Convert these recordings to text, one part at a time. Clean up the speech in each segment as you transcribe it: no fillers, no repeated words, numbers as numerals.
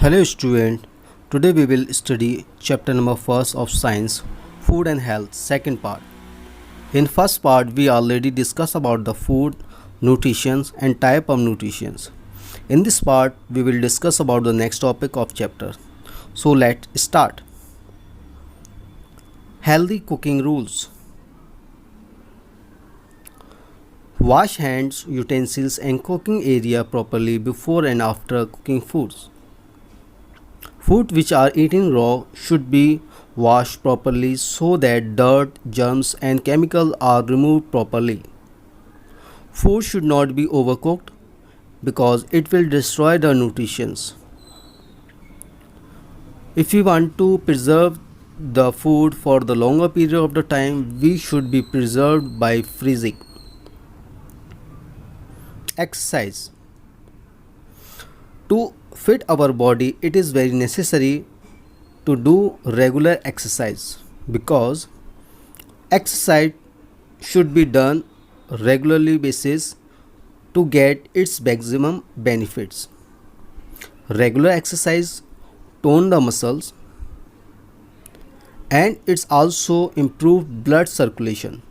Hello student, today we will study chapter number 1 of science, food and health, second part. In first part we already discussed about the food, nutrition and type of nutrition. In this part we will discuss about the next topic of chapter. So let's start. Healthy cooking rules. Wash hands, utensils and cooking area properly before and after cooking foods. Food which are eaten raw should be washed properly so that dirt, germs and chemicals are removed properly. Food should not be overcooked because it will destroy the nutrition. If we want to preserve the food for the longer period of the time, we should be preserved by freezing. Exercise. To fit our body, it is very necessary to do regular exercise because exercise should be done regularly basis to get its maximum benefits. Regular exercise tone the muscles and it's also improve blood circulation.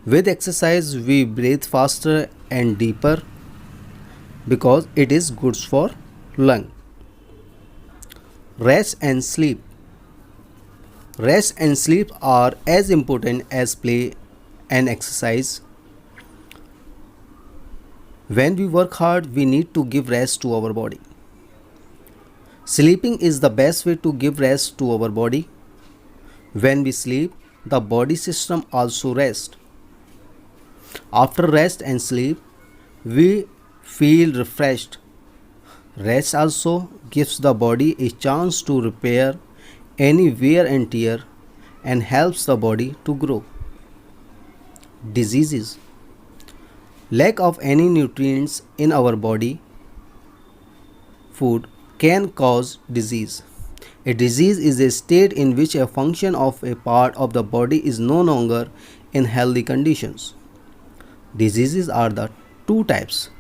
With exercise we breathe faster and deeper because it is good for lung. Rest and sleep. Rest and sleep are as important as play and exercise. When we work hard, we need to give rest to our body. Sleeping is the best way to give rest to our body. When we sleep, the body system also rests. After rest and sleep, we feel refreshed. Rest also gives the body a chance to repair any wear and tear and helps the body to grow. Diseases. Lack of any nutrients in our body food can cause disease. A disease is a state in which a function of a part of the body is no longer in healthy conditions. Diseases are the two types.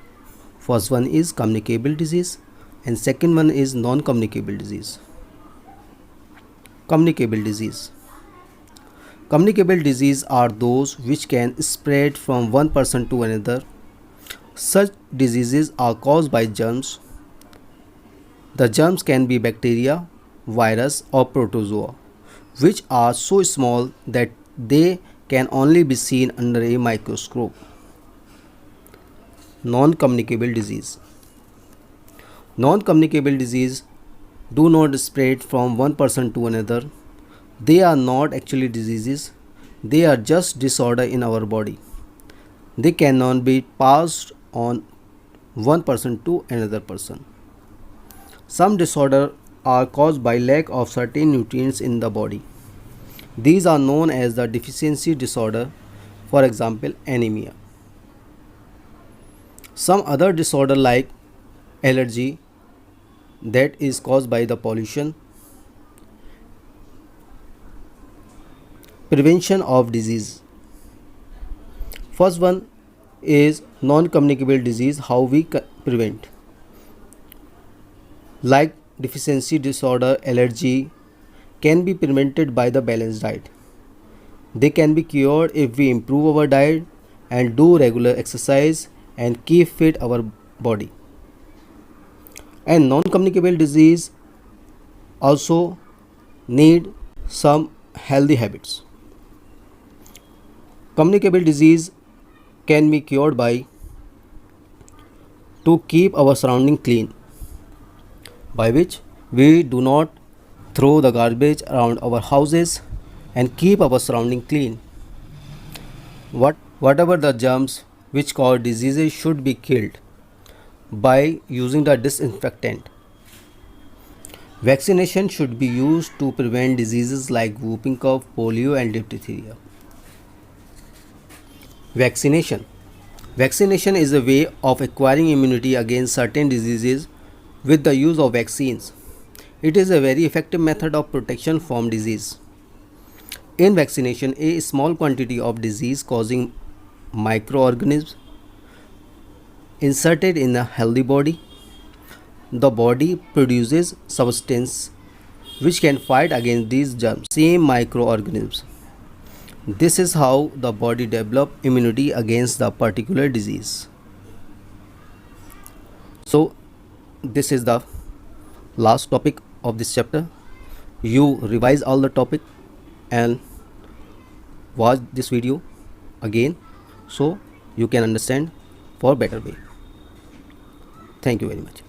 First one is communicable disease and second one is non-communicable disease. Communicable disease. Communicable disease are those which can spread from one person to another. Such diseases are caused by germs. The germs can be bacteria, virus or protozoa, which are so small that they can only be seen under a microscope. Non-communicable disease. Non-communicable disease do not spread from one person to another. They are not actually diseases. They are just disorder in our body. They cannot be passed on one person to another person. Some disorders are caused by lack of certain nutrients in the body. These are known as the deficiency disorder, for example, anemia. Some other disorder like allergy that is caused by the pollution. Prevention of disease. First one is non-communicable disease, how we prevent. Like deficiency disorder, allergy can be prevented by the balanced diet. They can be cured if we improve our diet and do regular exercise and keep fit our body. And non-communicable disease also need some healthy habits. Communicable disease can be cured by to keep our surrounding clean, by which we do not throw the garbage around our houses and keep our surrounding clean. Whatever the germs which cause diseases should be killed by using the disinfectant. Vaccination should be used to prevent diseases like whooping cough, polio and diphtheria. Vaccination. Vaccination is a way of acquiring immunity against certain diseases with the use of vaccines. It is a very effective method of protection from disease. In vaccination, a small quantity of disease causing microorganisms inserted in a healthy body the body produces substance which can fight against these germs, same microorganisms. This is how the body develop immunity against the particular disease. So this is the last topic of this chapter. You revise all the topic and watch this video again so you can understand for better way. Thank you very much.